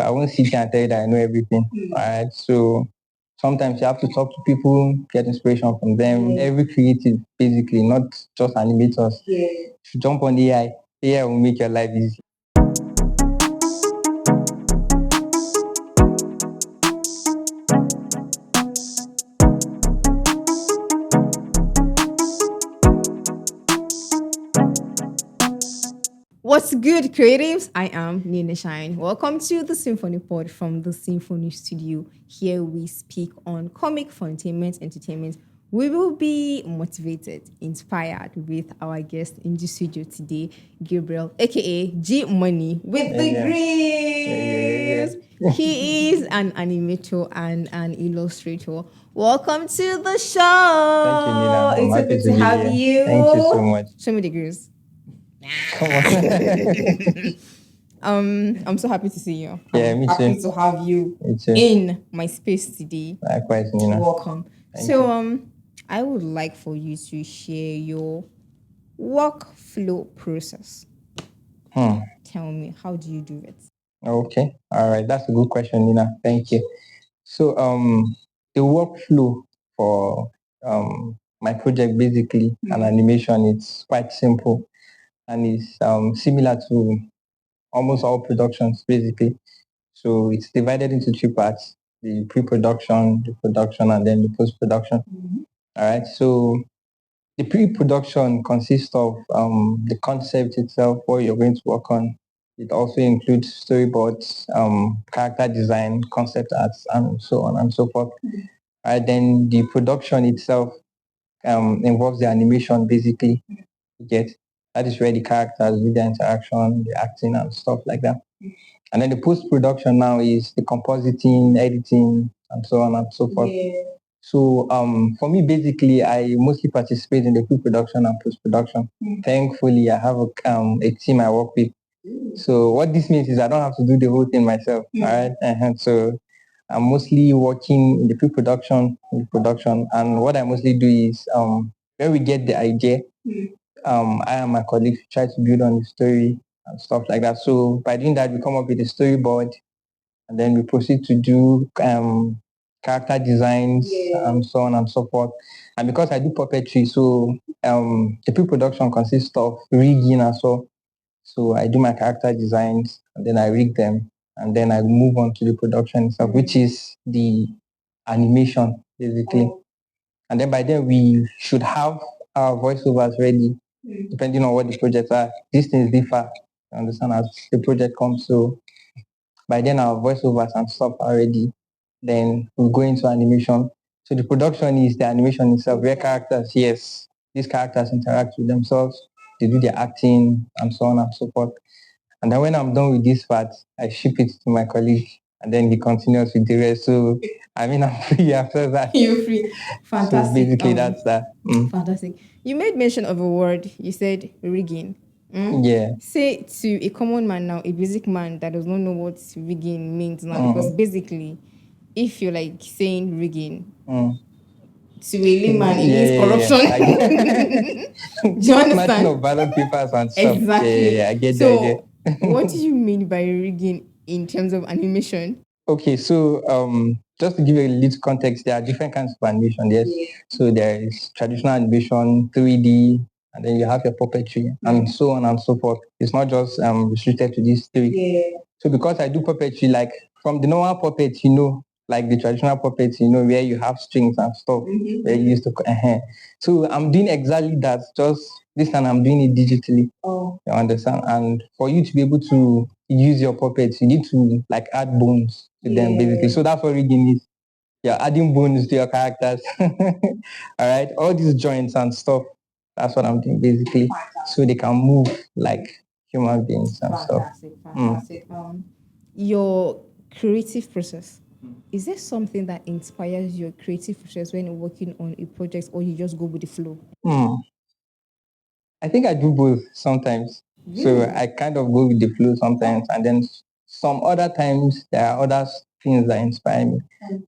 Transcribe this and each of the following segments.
I won't sit here and tell you that I know everything. Alright, so sometimes you have to talk to people, get inspiration from them. Every creative, basically, not just animators. If you jump on AI will make your life easy. What's good, creatives? I am Nina Shine. Welcome to the Symphony Pod from the Symphony Studio. Here we speak on comic, funtainment, entertainment. We will be motivated, inspired with our guest in the studio today, Gabriel, aka G Money with the grace. He is an animator and an illustrator. Welcome to the show. Thank you, Nina. I'm It's so happy good to to be have here. you. Thank you so much. Show me the grace. Come on. I'm so happy to see you. Yeah, I'm me happy too. to have you Me too. in my space today. Likewise, Nina. Welcome. Thank So you. I would like for you to share your workflow process. Tell me, how do you do it? Okay. All right. That's a good question, Nina. Thank you. So the workflow for my project, basically an animation, it's quite simple and it's similar to almost all productions, basically. So it's divided into two parts: the pre-production, the production, and then the post-production. All right. So the pre-production consists of the concept itself, what you're going to work on. It also includes storyboards, character design, concept arts, and so on and so forth. Right, then the production itself involves the animation, basically. You get that is where the characters with the interaction, the acting, and stuff like that. And then the post-production now is the compositing, editing, and so on and so forth. So for me, basically, I mostly participate in the pre-production and post-production. Thankfully, I have a team I work with. So what this means is I don't have to do the whole thing myself. All right. So I'm mostly working in the pre-production, in the production, and what I mostly do is when we get the idea, I and my colleagues try to build on the story and stuff like that. So by doing that, we come up with a storyboard, and then we proceed to do character designs and so on and so forth. And because I do puppetry, so the pre-production consists of rigging as well. So I do my character designs and then I rig them and then I move on to the production itself, which is the animation basically. And then by then we should have our voiceovers ready, depending on what the projects are. These things differ, you understand, as the project comes. So by then our voiceovers and stuff are ready. Then we go into animation. So the production is the animation itself, where characters, yes, these characters interact with themselves, they do their acting and so on and so forth. And then when I'm done with this part, I ship it to my colleague and then he continues with the rest. So I mean I'm free after that. You're free. Fantastic. So basically that's that. Fantastic. You made mention of a word. You said rigging. Yeah. Say to a common man now, a basic man that does not know what rigging means now, because basically, if you're like saying rigging to a layman, it means corruption. Do you understand? Of ballot papers and stuff. Exactly. Yeah, I get the idea. So, what do you mean by rigging in terms of animation? Okay, so just to give you a little context, there are different kinds of animation. Yes, so there is traditional animation, 3D, and then you have your puppetry, and so on and so forth. It's not just restricted to these three. So because I do puppetry, like from the normal puppet, like the traditional puppets, where you have strings and stuff, where you used to. So I'm doing exactly that. Just this time I'm doing it digitally. You understand? And for you to be able to use your puppets, you need to like add bones to them, basically. So that's what rigging is. You're adding bones to your characters. All right, all these joints and stuff. That's what I'm doing, basically, so they can move like human beings and stuff. Fantastic. Your creative process. Is there something that inspires your creative process when you're working on a project, or you just go with the flow? I think I do both sometimes. So I kind of go with the flow sometimes, and then some other times there are other things that inspire me.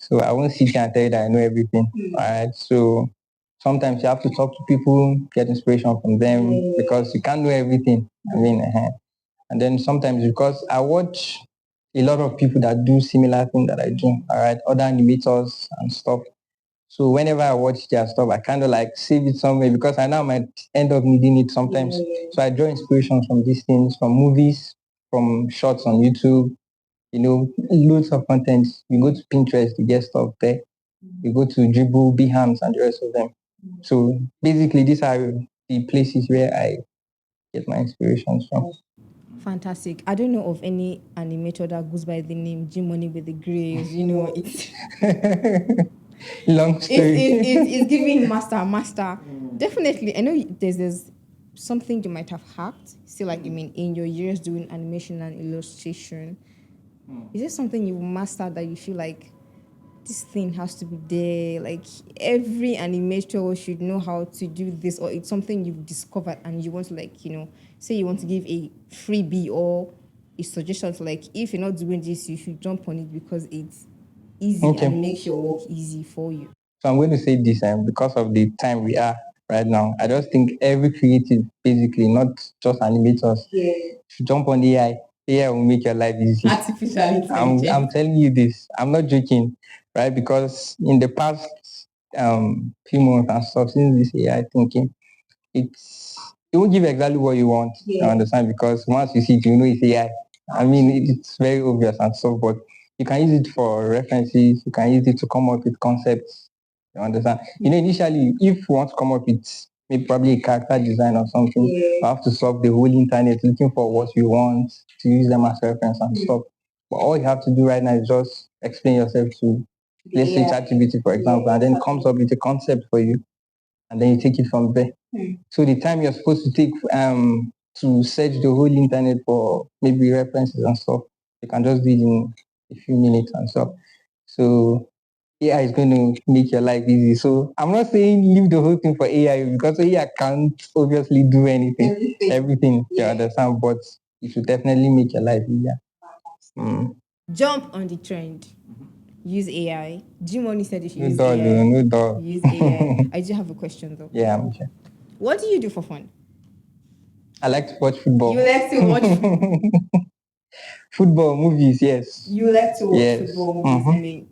So I won't sit here and tell you that I know everything. All right. So sometimes you have to talk to people, get inspiration from them because you can't know everything. I mean, and then sometimes because I watch a lot of people that do similar thing that I do. All right, other animators and stuff. So whenever I watch their stuff, I kind of like save it somewhere because I know I might end up needing it sometimes. So I draw inspiration from these things, from movies, from shorts on YouTube, loads of content. You go to Pinterest, you get stuff there. You go to Dribble, Behance, and the rest of them. So basically, these are the places where I get my inspirations from. Fantastic. I don't know of any animator that goes by the name G Money with the Grays. Long story. It's giving master. Definitely. I know there's something you might have hacked. See, like, in your years doing animation and illustration, is there something you mastered that you feel like this thing has to be there? Like, every animator should know how to do this, or it's something you've discovered and you want to, like, say you want to give a freebie or a suggestion to, like, if you're not doing this, you should jump on it because it's easy Okay. and makes your work easy for you. So I'm going to say this because of the time we are right now. I just think every creative, basically, not just animators, should jump on AI. AI will make your life easy. Artificial I'm intelligence. telling you this. I'm not joking, right? Because in the past few months and stuff, since this AI thinking, it won't give exactly what you want. I understand, because once you see it, you know it's AI. I mean, it's very obvious and stuff, but you can use it for references. You can use it to come up with concepts. You understand? Initially, if you want to come up with maybe probably a character design or something, you have to solve the whole internet looking for what you want to use them as reference and stuff. But all you have to do right now is just explain yourself to, let's say, ChatGPT, for example, and then it comes up with a concept for you, and then you take it from there. So the time you're supposed to take to search the whole internet for maybe references and stuff, you can just do it in a few minutes and stuff. So AI is going to make your life easy. So I'm not saying leave the whole thing for AI because AI can't obviously do anything, everything, you understand, but it should definitely make your life easier. Jump on the trend. Use AI. Jim only said you should No use dull, AI. no dull. Use AI. I do have a question though. Yeah, I'm sure. What do you do for fun? I like to watch football. You like to watch Football movies, yes. You like to watch Yes. football movies. I mean,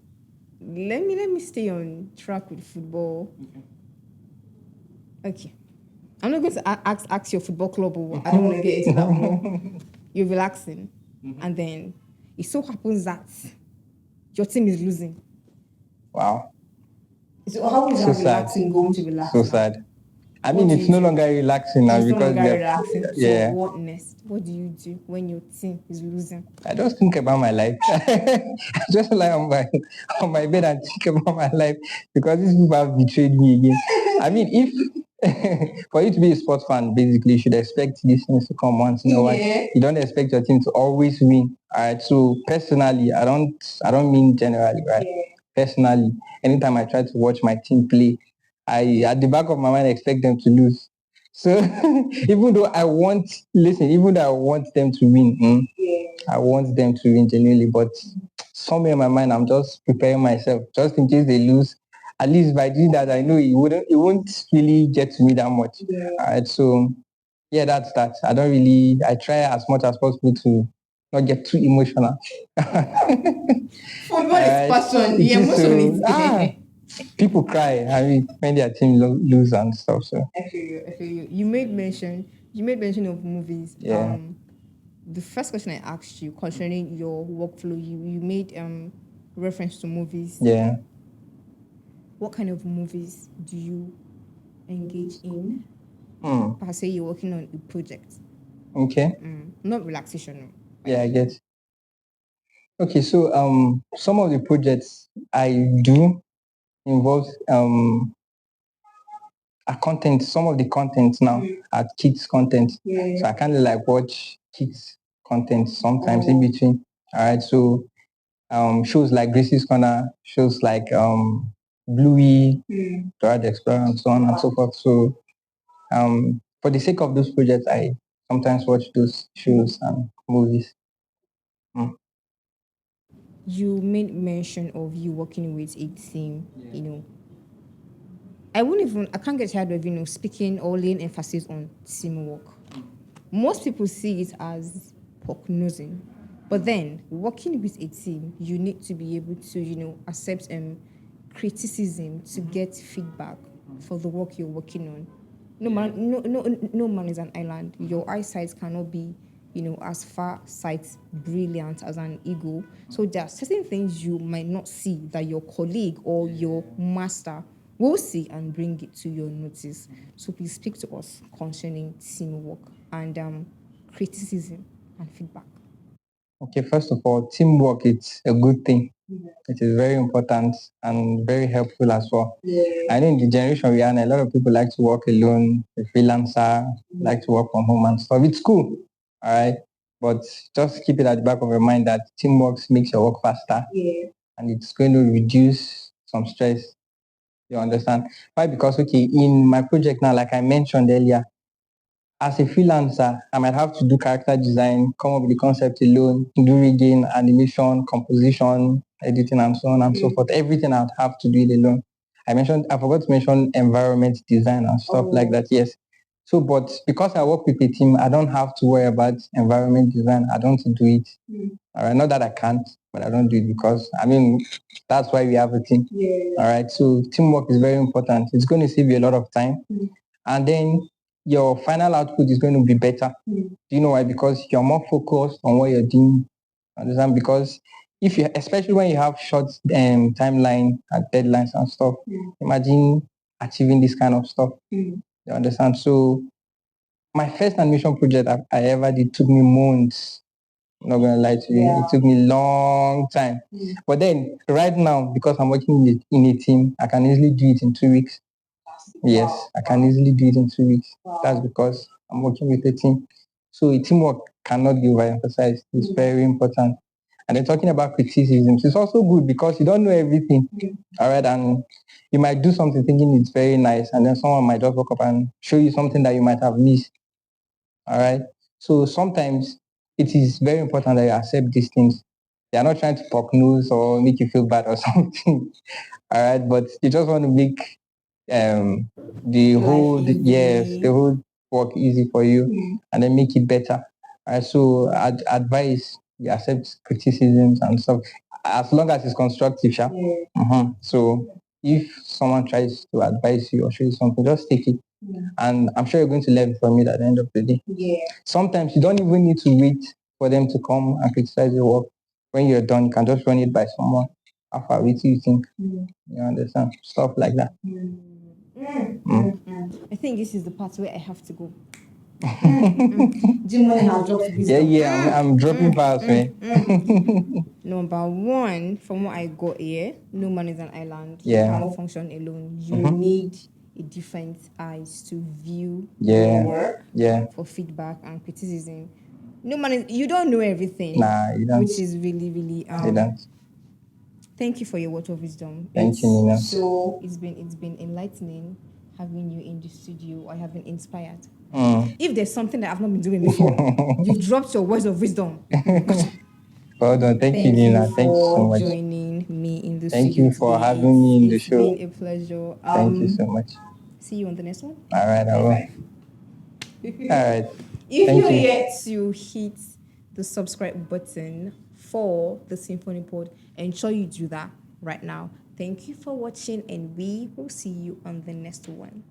let me stay on track with football. Okay. I'm not going to ask your football club. I don't want to get into that more. You're relaxing, and then it so happens that your team is losing. Wow. So how is So that sad. relaxing going to relax? So now? sad. I What mean, do it's you no do? longer relaxing now It's no because longer we are, relaxing. So yeah. what next? What do you do when your team is losing? I just think about my life. I just lie on my bed and think about my life because these people have betrayed me again. I mean, if for you to be a sports fan, basically, you should expect these things to come once in a while. You don't expect your team to always win. All right. So personally, I don't mean generally, right? Personally, anytime I try to watch my team play, I at the back of my mind expect them to lose. So even though I want them to win, I want them to win genuinely, but somewhere in my mind, I'm just preparing myself just in case they lose. At least by doing that, I know it won't really get to me that much. All right, so yeah, that's that. I try as much as possible to not get too emotional. Football is passion. The It is emotion is so there. people cry. I mean, when their team lose and stuff. So I feel you. I feel you. You made mention of movies. yeah, The first question I asked you concerning your workflow, you made reference to movies. yeah. What kind of movies do you engage in? Hmm. I say you're working on a project, Okay. not relaxation. No. Yeah, I get. Okay, so some of the projects I do involve a content. Some of the content now are kids content, so I kind of like watch kids content sometimes in between. All right, so shows like Gracie's Corner, shows like Bluey, Dora the Explorer, and so on and so forth. So for the sake of those projects, I sometimes watch those shows and movies. Mm. You made mention of you working with a team. I can't get tired of speaking or laying emphasis on teamwork. Most people see it as pork nosing, But then, working with a team, you need to be able to, accept criticism to get feedback for the work you're working on. No man is an island. Your eyesight cannot be, as far sight brilliant as an eagle. So there are certain things you might not see that your colleague or your master will see and bring it to your notice. So please speak to us concerning teamwork and criticism and feedback. Okay, first of all, teamwork it's a good thing. It is very important and very helpful as well. I know in the generation we are, in, a lot of people like to work alone, a freelancer, like to work from home and stuff. It's cool, all right? But just keep it at the back of your mind that teamwork makes your work faster and it's going to reduce some stress. You understand? Why? Because, okay, in my project now, like I mentioned earlier, as a freelancer, I might have to do character design, come up with the concept alone, do rigging, animation, composition, editing, and so on and so forth. Everything I would have to do it alone. I forgot to mention environment design and stuff like that. Yes. So, but because I work with a team, I don't have to worry about environment design. I don't do it. All right. Not that I can't, but I don't do it because, that's why we have a team. All right. So teamwork is very important. It's going to save you a lot of time. And then your final output is going to be better. Do you know why? Because you're more focused on what you're doing. Understand? Because if you, especially when you have short timeline and deadlines and stuff, imagine achieving this kind of stuff. You understand? So my first animation project I ever did took me months. I'm not gonna lie to you, it took me long time. But then right now, because I'm working in a team, I can easily do it in 2 weeks. Yes, I can easily do it in 2 weeks. That's because I'm working with a team. So teamwork cannot be overemphasized. It's very important. And then talking about criticisms, it's also good because you don't know everything. All right. And you might do something thinking it's very nice, and then someone might just walk up and show you something that you might have missed. All right. So sometimes it is very important that you accept these things. They are not trying to poke nose or make you feel bad or something. All right. But you just want to make the whole work easy for you and then make it better. So advice, you accept criticisms and stuff as long as it's constructive. Sha. So if someone tries to advise you or show you something, just take it. And I'm sure you're going to learn from it at the end of the day. Sometimes you don't even need to wait for them to come and criticize your work. When you're done, you can just run it by someone. How far away do you think? You understand? Stuff like that. I think this is the part where I have to go. Jimmy has dropped wisdom. I'm dropping fast, man. Number one, from what I got here, no man is an island. You Yeah. cannot function alone. You need a different eyes to view Yeah. your work Yeah. for feedback and criticism. No man is, you don't know everything. Nah, you don't. Which is really, really You don't. thank you for your word of wisdom. Thank you, Nina. So it's been enlightening having you in the studio. I have been inspired. If there's something that I've not been doing before, you've dropped your words of wisdom. Well done. Thank you, Nina. Thank you so for much. joining me in the Thank studio you for today. having me in the It's show. been a pleasure. Thank you so much. See you on the next one. All right, I will. All right. If Thank you're you. yet to hit the subscribe button for the Symphony Pod, ensure you do that right now. Thank you for watching, and we will see you on the next one.